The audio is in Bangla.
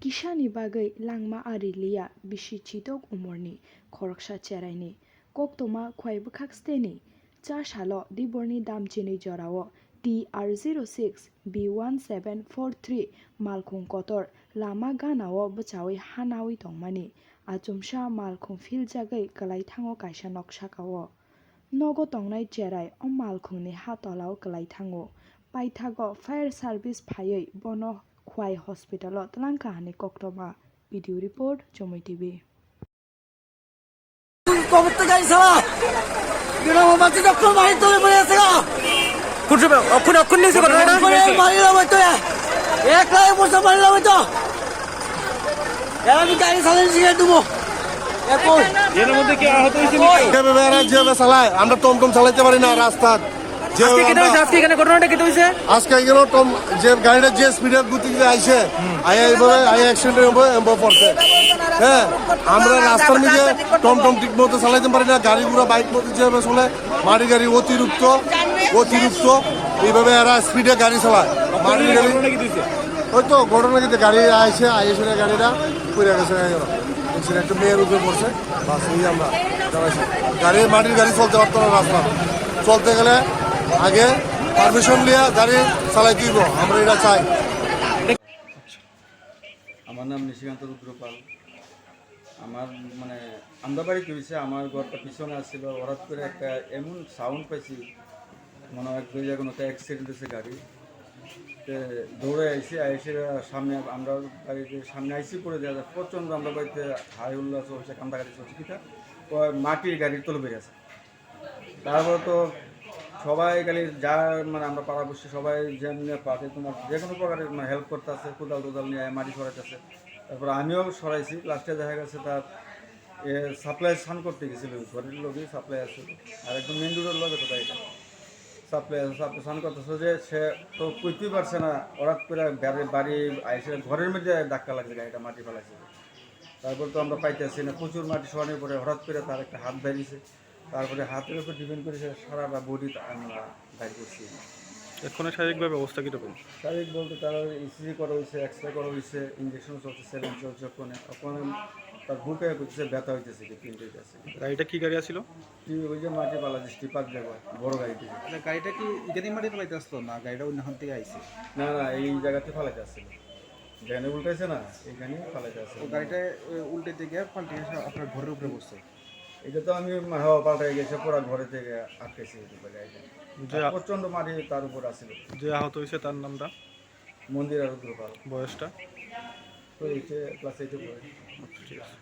Kisani bagai langma arilia Bisi Chidok Omarni Khoroksa Cherai ni koktoma khwai bukhak steni cha shalo diborni dam chini jorao TR06 B1743 Malkhung kotor lama ganao bchawi hanawi tongmani achumsha Malkhung Philjakma kalai thango kaisa noksakao nogo tongnai Cherai o Malkhungni hatolao kalai thango paithago fire service phaioi bono khwai hospital tlanka hani koktoma video report Chomoi TV কবরতে গাইছালা গ্রাম বাতি ডক্টর বাড়ি তোলে পড়ে আছে গা কুটবে কোন নিছে কথা না বাড়ি লাগাই তো এক লাখ বছর বাড়ি লাগাই তো আমি গাড়ি চালাই দিয়ে দেবো এর মধ্যে কি আহত হইছে কিভাবে বেরা যেভাবে চালায় আমরা টমটম চালাতে পারি না রাস্তা আজকে এখানে ঘটনাটা কি হইছে আজকে এখানে টম যে গাড়িটা যে স্পিডে গতিতে আইছে এইভাবে অ্যাক্সিডেন্ট হবে পড়ছে হ্যাঁ আমরা রাস্তার মধ্যে টমটম ঠিক মতো চালাইতে পারি না গাড়ি ঘোড়া বাইক মতো যেভাবে চলে মাটি গাড়ি অতিরিক্ত এইভাবে এরা স্পিডে গাড়ি চালায় মাটির গাড়ি ওই তো ঘটনা কিন্তু গাড়ি আইসে গাড়িটা পড়ে গেছে একটা মেয়ের উপরে পড়ছে বাস এই আমরা চালাইছি মাটির গাড়ি চলতে পারতো না রাস্তা চলতে গেলে আগে পারমিশন নিয়ে গাড়ি চালাই দিব আমরা এটা চাই। আমার নাম নিশিকান্ত রুদ্রপাল। আমার মানে আমরা বাড়ি হয়েছে আমার ঘরটা পিছনে আসছিল হঠাৎ করে একটা এমন সাউন্ড পাইছি মনে হয় দুই জায়গায় একটা অ্যাক্সিডেন্ট হয়েছে গাড়ি দৌড়ে আইসি সামনে আমরা বাড়িতে সামনে আইসি করে দেওয়া যায় প্রচণ্ড আমরা বাড়িতে হাই উল্লাস চলছে কান্দাকাটি চলছে কিটা মাটির গাড়ির তলে বেরিয়েছে তারপর তো সবাই খালি যা মানে আমরা পাড়া বসছি সবাই যেমনি পাতে তোমার যে কোনো প্রকারের মানে হেল্প করতে আছে কোদাল টোদাল নিয়ে মাটি সরাইতেছে তারপর আমিও সরাইছি লাস্টে দেখা গেছে তার সাপ্লাই স্নান করতে গেছিল ঘরের লোকই সাপ্লাই আছে আর একদম মেন রোডের লোক তো গাড়িটা সাপ্লাই স্নান করতেছে যে সে তো কইতেই পারছে না হঠাৎ করে বাড়ি আইসে ঘরের মধ্যে ধাক্কা লাগছে গাড়িটা মাটি ফেলাইছে তারপর তো আমরা পাইতেছি না প্রচুর মাটি সরানোর পরে হঠাৎ করে তার একটা হাত বেরিয়েছে তারপরে হাতের উপর ডিপেন্ড করে সারা বডি আমরা বাইর করছি। এখন শারীরিকভাবে অবস্থা কীরকম? শারীরিক বলতে তার ইসিজি করা হয়েছে এক্সরে করা হয়েছে ইঞ্জেকশন চলছে সেলেন চলছে ওখানে তার বুকে হচ্ছে ব্যথা হইতেছে তিনটের কাছে। গাড়িটা কি গাড়ি আসছিল? ওই যে মাটি পালা যে স্টিপার যাবো বড় গাড়িটি। গাড়িটা কি ইদানি মাটি ফেলাইতে আসতো না গাড়িটা অন্য থেকে আইছে? না এই জায়গাতে ফালাইতে আসছিল যেখানে উল্টাইছে না এইখানে ফালাইতে আসছে। গাড়িটা উল্টে থেকে পাল্টে এসে আপনার ঘরের উপরে বসছে। এটা তো আমি হাওয়া পাল্টাই গেছে পুরো ঘরে থেকে আটকেছি গাড়িটা প্রচণ্ড মাটি তার উপর আসছিল। যে আহত হয়েছে তার নামটা? মন্দির আর রুদ্রপাল। বয়সটা? তো এইটা ক্লাস 8 পড়ে। ঠিক আছে।